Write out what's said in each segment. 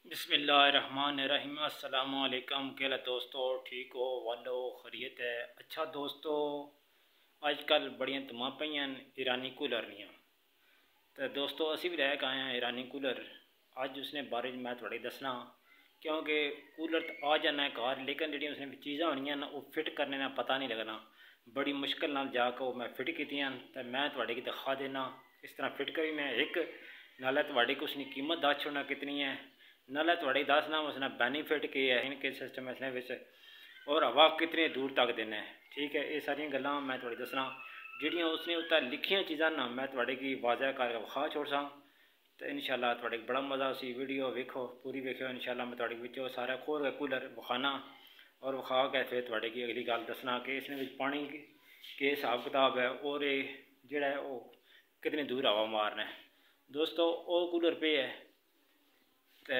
बिस्मिल्लाहिर्रहमानिर्रहीम। अस्सलामु अलैकुम। क्या दोस्तों, ठीक हो? वालो खैरियत है। अच्छा दोस्तों, आजकल बड़ियां धुआं पईयां ईरानी कूलर नियां। तो दोस्तों असी भी लैके आए हैं ईरानी कूलर। अज उसने बारे मैं थोड़ी दसना, क्योंकि कूलर तो आ जाना है घर, लेकिन जी उसने चीज़ा होनिया ना वो फिट करने का पता नहीं लगना। बड़ी मुश्किल नाल जाके वो मैं फिट कीतियां तो मैं थोड़े की दिखा देना इस तरह फिट करी मैं एक नाले थोड़ी कुछ नहीं कीमत दस छोड़ना कितनी है, नाले थोड़ी दसना उसने बेनीफिट की है इनके सिस्टम इसने विच और हवा कितनी दूर तक देना है। ठीक है, ये सारिया गल्लां मैं थोड़ी दसना जिहड़ियां उसने उत्ते लिखियां चीज़ां ना मैं थोड़े की वाजह करके विखा छोड़सा। तो इंशाल्लाह थोड़े बड़ा मज़ा उसी वीडियो वेखो पूरी वेखो। इंशाल्लाह मैं थोड़े विचों सारा खोल के कूलर विखाना और विखा के फिर थोड़े की अगली गल दसना कि इसने पानी के हिसाब किताब है और ये जोड़ा है वो कितनी दूर हवा मारना है। दोस्तों वो कूलर पे है तो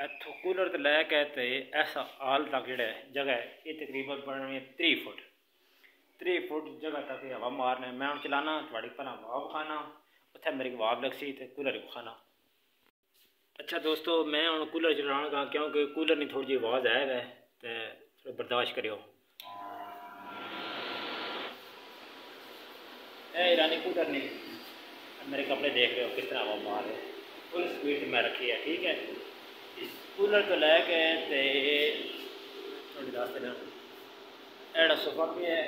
इतों कूलर तो लैके तो इस हाल तक जोड़ा जगह है ये तकरीबन बननी है 3 फुट जगह तक हवा मारना है। मैं हम चलाना थोड़ी भला वाव खाना उत्थे मेरी वाव लग सी तो कूलर खाना। अच्छा दोस्तों, मैं हम कूलर चलाना क्योंकि कूलर नहीं थोड़ी जी आवाज़ है तो बर्दाश्त करो। ईरानी कूलर ने मेरे कपड़े देख रहे हो किस तरह हवा मार रहे, फुल स्पीड में रखी है। ठीक है, इस कूलर को लैके थोड़ी दस दिन एड़ा सोफा भी है,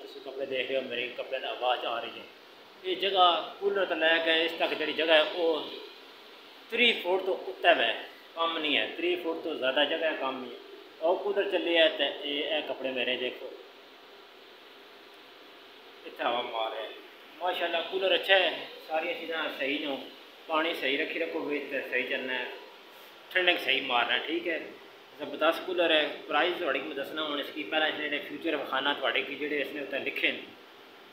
तुम कपड़े देख रहे हो मेरे कपड़े की आवाज़ आ रही है। ये जगह कूलर तो लैके इस तक जी जगह है वो 3 फुट तो उत्ते है, कम नहीं है। 3 फुट तो ज़्यादा जगह है, कम नहीं है। और कूलर चले है तो ये कपड़े मेरे देखो इतना हवा मार है। माशाल्लाह कूलर अच्छा है, सारिया चीज़ा सही नो, पानी सही रखी रखो तो सही चलना है, ठंडक सही मारना है। ठीक है, ज़बरदस्त कूलर है। प्राइस थोड़ी मैं दसना हूँ इसकी, पहला इसने फ्यूचर विखाना थोड़े की जोड़े इसने उत्ते लिखे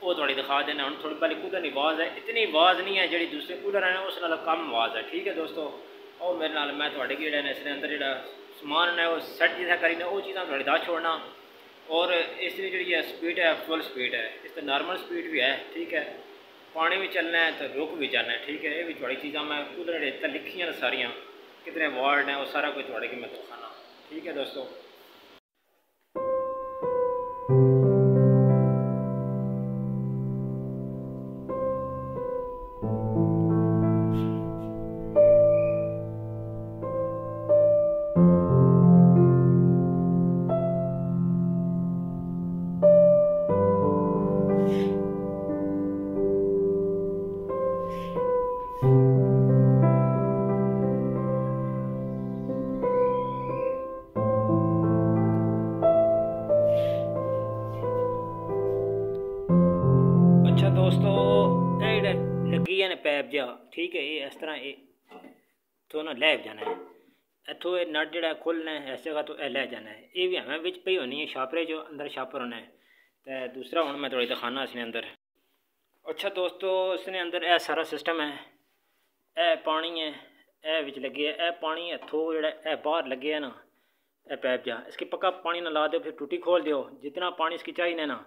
वो थोड़ी दिखा देना। हम थोड़ी पहले कूलर की आवाज़ है, इतनी आवाज़ नहीं है जी दूसरे कूलर है उस नाल कम आवाज़ है। ठीक है दोस्तों, और मेरे नाल मैं थोड़े की इसने अंदर जो समान है वो सैट जितना करी वो चीज़ा थोड़ी दस छोड़ना। और इसकी जी स्पीड है फुल स्पीड है, इस तो नॉर्मल स्पीड भी है। ठीक है, पानी भी चलना है तो रुक भी जाना है। ठीक है, ये भी थोड़ी चीज़ा मैं कूलर इतना लिखियाँ सारिया कितने वार्ड हैं वो सारा कुछ थोड़े की मैं दिखाना। ठीक है दोस्तों। अच्छा दोस्तों, ये लगी है ना पैप जा। ठीक है, ये इस तरह ये तो ना लै जाना है इतों ये नट जोड़ा खुलना है इस जगह तो लै जाना है। ये भी हमें बिच पई होनी है छापरे जो अंदर छापर होना है। तो दूसरा हूँ मैं थोड़ी दिखाना इसने अंदर। अच्छा दोस्तों, इसने अंदर यह सारा सिस्टम है, यह पानी है यह बिच लगे है, यह पानी इतों जो बाहर लगे है ना यह पैप जा इसकी पक्का पानी ना ला दो, फिर टूटी खोल दो जितना पानी इसकी चाहिए ना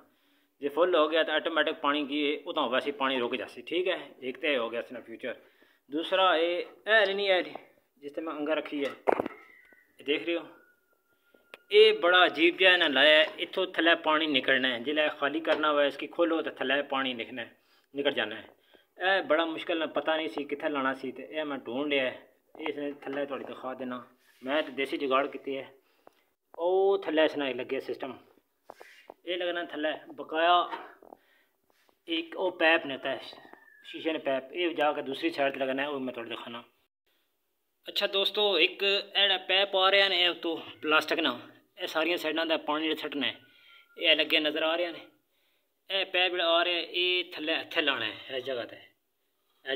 जो फुल हो गया तो ऑटोमेटिक पानी की उतना वैसे पानी रुक जासी। ठीक है, एक तो हो गया इसने फ्यूचर। दूसरा ये है नहीं है जिससे मैं अंगा रखी है देख रहे हो, ये बड़ा अजीब जहा ना लाया है। इतों थले पानी निकलना है, जिले खाली करना हुआ इसकी खोलो तो थले पानी निकलना है निकल जाना है। यह बड़ा मुश्किल ना पता नहीं सी कितने लाना सी तो यह मैं ढूंढ लिया है। इसने थले थोड़ी दिखा देना, मैं तो देसी जुगाड़ की है। ओ थले इसने लगे सिस्टम ये लगना थले बकाया एक वो पैप ने है शीशे ने पैप ये जाकर दूसरी साइड लगना है, वो मैं थोड़ा दिखाना। अच्छा दोस्तों, एक एड़ा पैप आ रहा है तो प्लास्टिक ना ये सारिया साइडा का पानी जो छटना है ये लगे नज़र आ रहे हैं। यह पैप जो आ रहा है ये थले इत्थे लाना है इस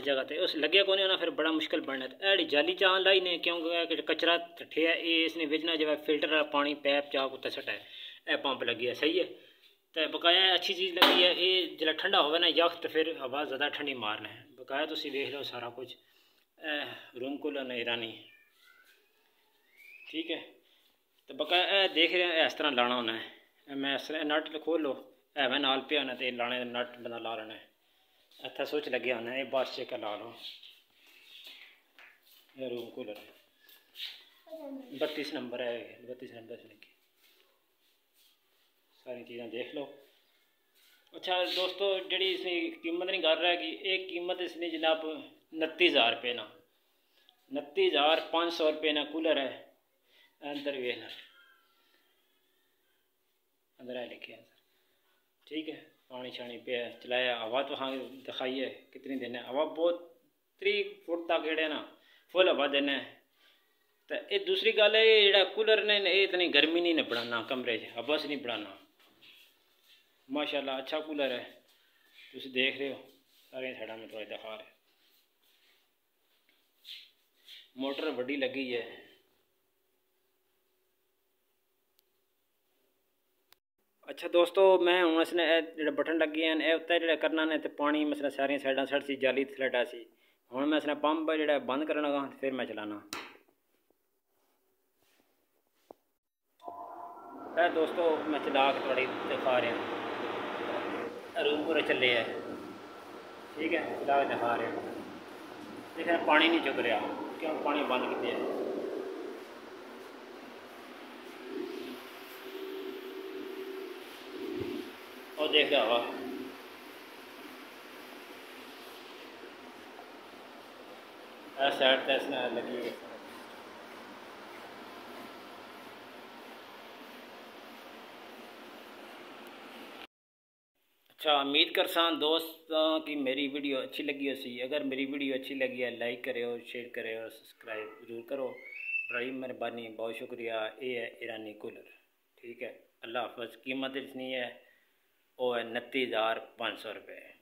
जगह ते उस लगे को नहीं होना, फिर बड़ा मुश्किल बनना है। एड़ी जाली चाह लाई ने क्योंकि कचरा ठे है ये इसने भेजना जो फिल्टर वाला पानी पैप चाह उत्ते सटा है। यह पंप लगी है सही है तो बकाया अच्छी चीज़ लगी है। ये जल्द ठंडा होगा ना यख तो फिर हवा ज़्यादा ठंडी मारना है। बकाया तुम देख लो सारा कुछ रूम कूलर ने ईरानी। ठीक है, तो बकाया देख रहे हैं इस तरह लाना होना है। मैं इस तरह नट खोल लो है मैं नाल पे होना तो लाने नट बंदा ला लेना है। इतना सोच लगे होना ये बस चेक ला लो। रूम कूलर 32 नंबर है, 32 नंबर से लिखी सारी चीज़ें देख लो। अच्छा दोस्तों जी इसकी कीमत नहीं कर रहा है कि एक कीमत इसने जनाब 29,000 रुपये ना, 29,500 रुपये ना कूलर है। अंदर वे अंदर है लिखे हैं ठीक है। पानी शानी पे है चलाया, हवा तो हाँ दिखाई है कितनी देना है, हवा बहुत 3 फुट तक जेड़े ना फुल हवा देना है। तो ये दूसरी गल है जेड़ा कूलर ने ये इतनी गर्मी नहीं बढ़ाना कमरे हबस नहीं बढ़ाना। माशाल्लाह अच्छा कूलर है, तुम देख रहे हो सारे साइडा में थोड़ा दिखा रहे। मोटर वड्डी लगी है। अच्छा दोस्तों मैं हूँ इसने जो बटन लगे हैं ये उत्ते जो करना ने तो पानी मसला सारिया साइडा सड़ सी जाली थलेटा सी। हूँ मैं इसने पंप जो बंद करना गा फिर मैं चलाना। है दोस्तों मैं चला के थोड़ी दिखा रहा, रूम पूरा चले है ठीक है, चला के दिखा रहा। लेकिन पानी नहीं चुक रहा क्यों, पानी बंद किए है। और देख रहा हवा साइड तक इसने लगी है। अच्छा उम्मीद करसा दोस्तों कि मेरी वीडियो अच्छी लगी हो सी। अगर मेरी वीडियो अच्छी लगी है लाइक करो, शेयर करो और सब्सक्राइब जरूर करो। बड़ी मेहरबानी, बहुत शुक्रिया। ये है ईरानी कूलर ठीक है। अल्लाह हाफ़िज़। कीमत इसकी है वो है 29,500 रुपये।